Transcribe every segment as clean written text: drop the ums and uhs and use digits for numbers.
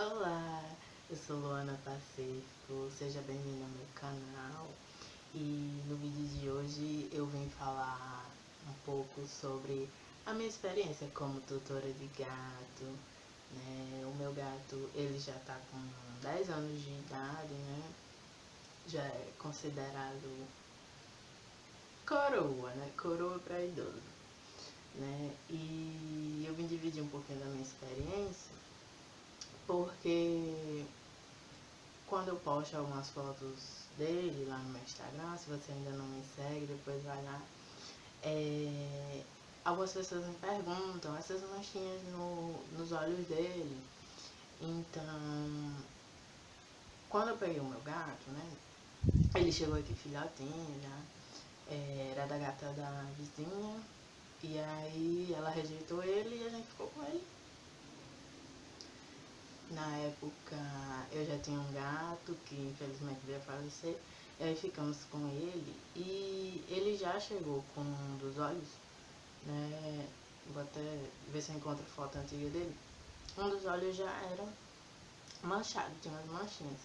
Olá, eu sou Luana Pacífico, seja bem-vinda ao meu canal. E no vídeo de hoje eu vim falar um pouco sobre a minha experiência como tutora de gato, né? O meu gato, ele já tá com 10 anos de idade, né? Já é considerado coroa, né? Coroa para idoso, né? E eu vim dividir um pouquinho da minha experiência, porque quando eu posto algumas fotos dele lá no meu Instagram, se você ainda não me segue, depois vai lá. Algumas pessoas me perguntam essas manchinhas nos olhos dele. Então, quando eu peguei o meu gato, né? Ele chegou aqui filhotinho já. Era da gata da vizinha. E aí ela rejeitou ele e a gente ficou com ele. Na época eu já tinha um gato que infelizmente veio a falecer, e aí ficamos com ele e ele já chegou com um dos olhos, né? Vou até ver se eu encontro foto antiga dele. Um dos olhos já era manchado, tinha umas manchinhas.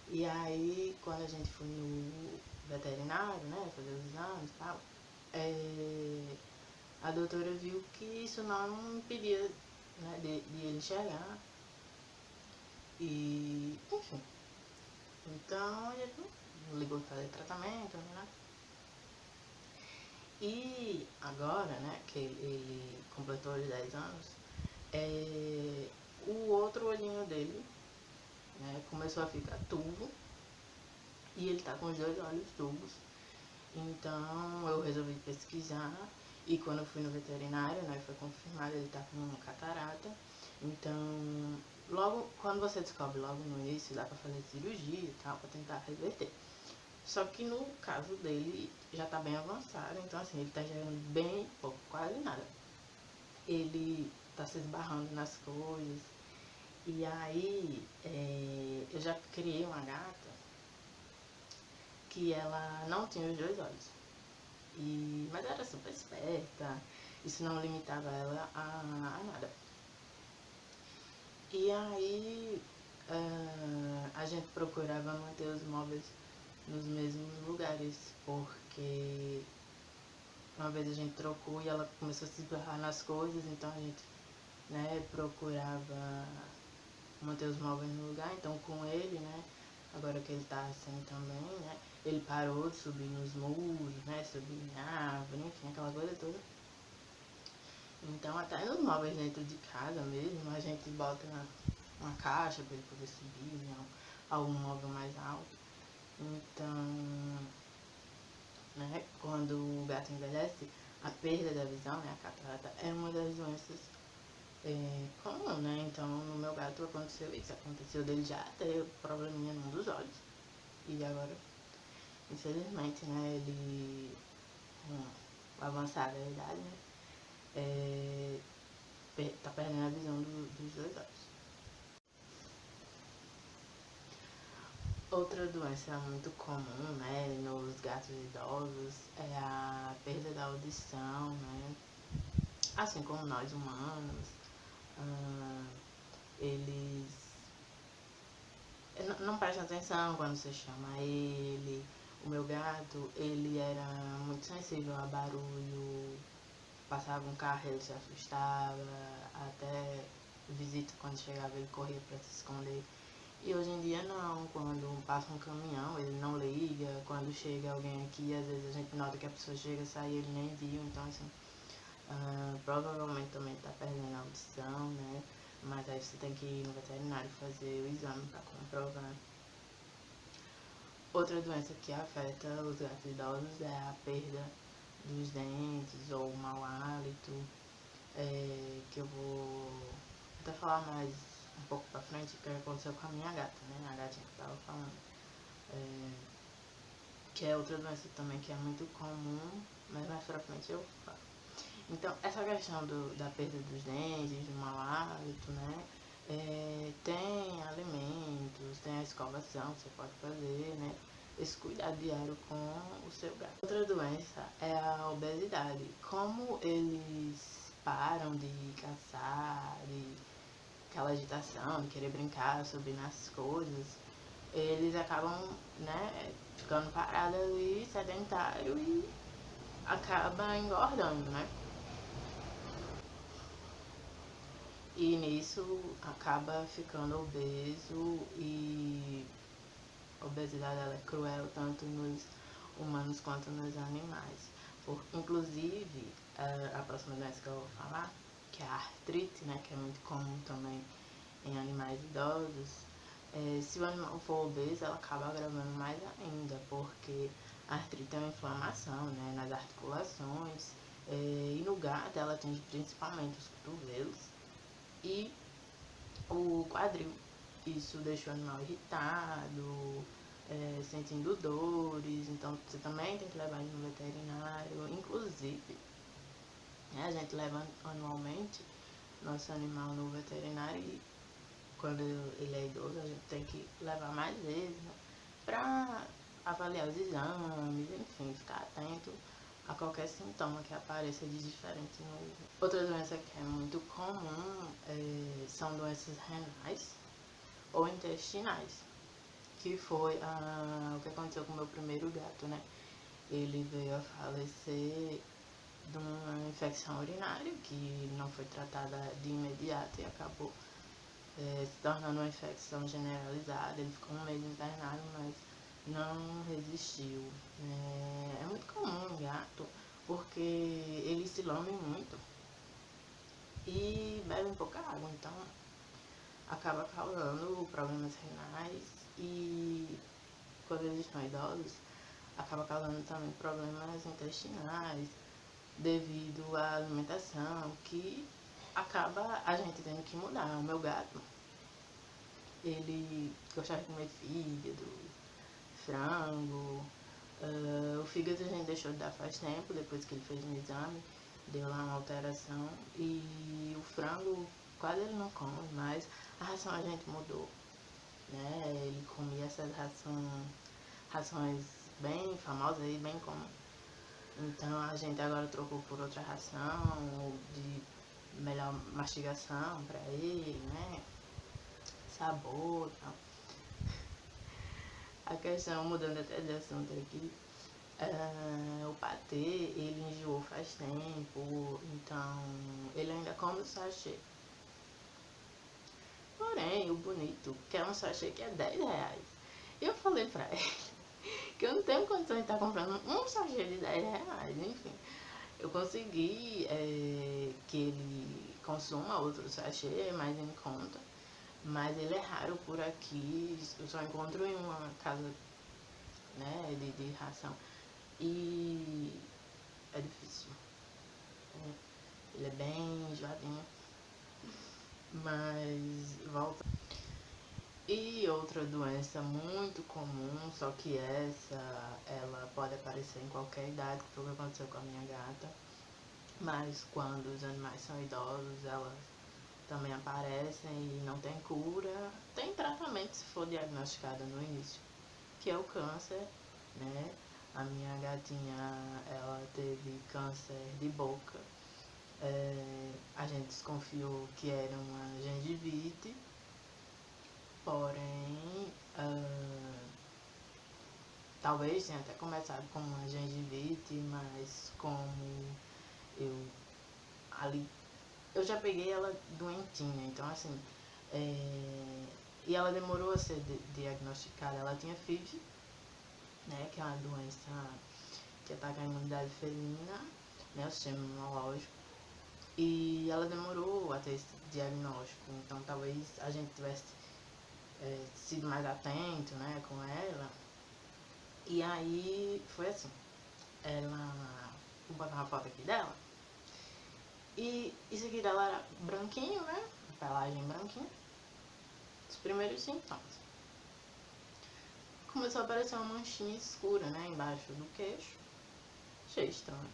E aí quando a gente foi no veterinário, né, fazer os exames e tal, a doutora viu que isso não impedia, né, de ele chegar. E, enfim. Então, ele não ligou para fazer tratamento, né? E agora, né, que ele completou os 10 anos, o outro olhinho dele, né, começou a ficar turvo e ele tá com os dois olhos turvos. Então, eu resolvi pesquisar e quando eu fui no veterinário, né, foi confirmado, ele tá com catarata. Então, logo, quando você descobre logo no início, dá pra fazer cirurgia e tal, pra tentar reverter. Só que no caso dele já tá bem avançado, então assim, ele tá gerando bem pouco, quase nada. Ele tá se esbarrando nas coisas. E aí, eu já criei uma gata que ela não tinha os dois olhos. Mas era super esperta, isso não limitava ela a nada. E aí, a gente procurava manter os móveis nos mesmos lugares, porque uma vez a gente trocou e ela começou a se esbarrar nas coisas, então a gente, né, procurava manter os móveis no lugar. Então com ele, né, agora que ele tá assim também, né, ele parou de subir nos muros, né, subir em árvore, enfim, aquela coisa toda. Então até nos móveis dentro de casa mesmo, a gente bota uma caixa para ele poder subir, né, algum móvel mais alto. Então, né, quando o gato envelhece, a perda da visão, né, a catarata, é uma das doenças comum, né? Então no meu gato aconteceu isso, aconteceu dele já ter probleminha num dos olhos. E agora, infelizmente, né, ele com a avançada idade, né, tá perdendo a visão dos dois olhos. Outra doença muito comum, né, nos gatos idosos é a perda da audição, né? Assim como nós humanos, eles não prestam atenção quando você chama ele. O meu gato, ele era muito sensível a barulho, passava um carro ele se assustava, até visita quando chegava ele corria para se esconder. E hoje em dia não, quando passa um caminhão ele não liga, quando chega alguém aqui, às vezes a gente nota que a pessoa chega e sai e ele nem viu, então assim, provavelmente também está perdendo a audição, né? Mas aí você tem que ir no veterinário fazer o exame para comprovar. Outra doença que afeta os gatos idosos é a perda dos dentes ou o mau hálito, que eu vou até falar mais um pouco pra frente, que aconteceu com a minha gata, né? A gatinha que eu tava falando. Que é outra doença também que é muito comum, mas mais pra frente eu falo. Então, essa questão da perda dos dentes, do mau hálito, né? Tem alimentos, tem a escovação que você pode fazer, né? Esse cuidado diário com o seu gato. Outra doença é a obesidade. Como eles param de caçar, de aquela agitação de querer brincar, subir nas coisas, eles acabam, né, ficando parados ali, sedentário, e acaba engordando, né? E nisso acaba ficando obeso, e a obesidade ela é cruel tanto nos humanos quanto nos animais. Inclusive, a próxima doença que eu vou falar, que é a artrite, né, que é muito comum também em animais idosos, se o animal for obeso, ela acaba agravando mais ainda, porque a artrite é uma inflamação, né, nas articulações, e no gato ela atinge principalmente os cotovelos e o quadril. Isso deixa o animal irritado, sentindo dores, então você também tem que levar ele no veterinário. Inclusive, né, a gente leva anualmente nosso animal no veterinário, e quando ele é idoso a gente tem que levar mais vezes, né, para avaliar os exames, enfim, ficar atento a qualquer sintoma que apareça de diferente no. Outra doença que é muito comum são doenças renais ou intestinais, que foi o que aconteceu com o meu primeiro gato, né? Ele veio a falecer de uma infecção urinária que não foi tratada de imediato e acabou se tornando uma infecção generalizada. Ele ficou um mês internado, mas não resistiu. É muito comum um gato, porque eles se lambem muito e bebem pouca água, então acaba causando problemas renais, e quando eles estão idosos, acaba causando também problemas intestinais devido à alimentação, que acaba a gente tendo que mudar. O meu gato, ele gostava de comer fígado, frango. O fígado a gente deixou de dar faz tempo, depois que ele fez um exame, deu lá uma alteração. E o frango quase ele não come, mas a ração a gente mudou, né? Ele comia essas rações bem famosas e bem comuns. Então a gente agora trocou por outra ração de melhor mastigação para ele, né? Sabor e tal. A questão, mudando até de assunto aqui, o patê, ele enjoou faz tempo, então ele ainda come o sachê. Porém, o bonito, que é um sachê que é R$10. Eu falei pra ele que eu não tenho condição de estar comprando um sachê de R$10, enfim. Eu consegui que ele consuma outro sachê mais em conta, mas ele é raro por aqui. Eu só encontro em uma casa, né, de ração, e é difícil. Ele é bem enjoadinho, mas volta. E outra doença muito comum, só que ela pode aparecer em qualquer idade, que foi o que aconteceu com a minha gata, mas quando os animais são idosos, elas também aparecem e não tem cura. Tem tratamento se for diagnosticada no início, que é o câncer, né? A minha gatinha, ela teve câncer de boca. A gente desconfiou que era uma gengivite, porém, talvez tenha até começado com uma gengivite, mas como eu ali, eu já peguei ela doentinha, então assim, e ela demorou a ser diagnosticada. Ela tinha FIV, né, que é uma doença que ataca a imunidade felina, né, o sistema imunológico, e ela demorou a ter esse diagnóstico, então talvez a gente tivesse sido mais atento, né, com ela. E aí foi assim, vou botar uma foto aqui dela, e isso aqui dela era branquinho, né, pelagem branquinha. Os primeiros sintomas: começou a aparecer uma manchinha escura, né, embaixo do queixo. Achei estranho.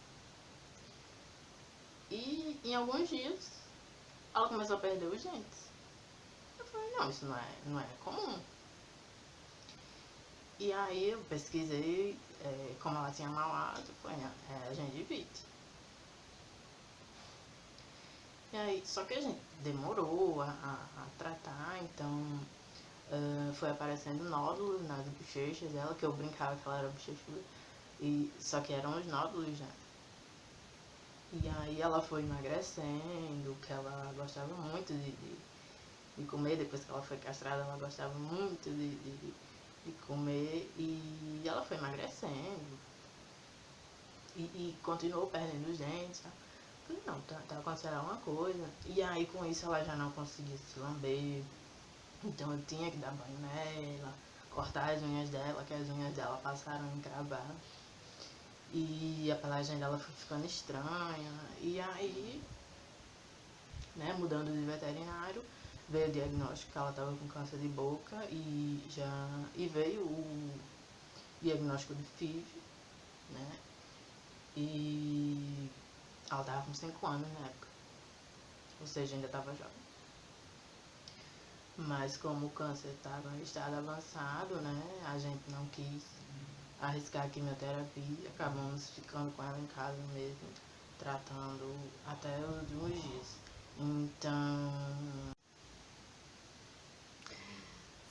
E em alguns dias ela começou a perder os dentes. Eu falei, não, isso não é comum. E aí eu pesquisei, como ela tinha mau hálito, foi a gengivite. E aí, só que a gente demorou a tratar, então foi aparecendo nódulos nas bochechas dela, que eu brincava que ela era bochechuda, só que eram os nódulos já. E aí ela foi emagrecendo, que ela gostava muito de comer, depois que ela foi castrada ela gostava muito de comer, e ela foi emagrecendo, e continuou perdendo os dentes, sabe? Falei, não, tá acontecendo alguma coisa. E aí com isso ela já não conseguia se lamber, então eu tinha que dar banho nela, cortar as unhas dela, que as unhas dela passaram a encravar. E a pelagem dela foi ficando estranha. E aí, né, mudando de veterinário, veio o diagnóstico que ela estava com câncer de boca e veio o diagnóstico de FIV, né? E ela estava com 5 anos na época, ou seja, ainda estava jovem. Mas como o câncer estava em estado avançado, né, a gente não quis arriscar a quimioterapia, acabamos ficando com ela em casa mesmo, tratando até os últimos dias. Então,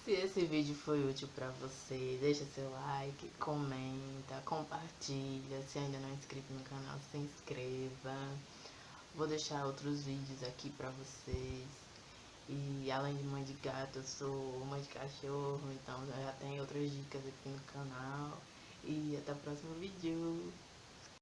se esse vídeo foi útil pra você, deixa seu like, comenta, compartilha. Se ainda não é inscrito no canal, se inscreva. Vou deixar outros vídeos aqui pra vocês. E além de mãe de gato, eu sou mãe de cachorro, então já tem outras dicas aqui no canal. E até o próximo vídeo.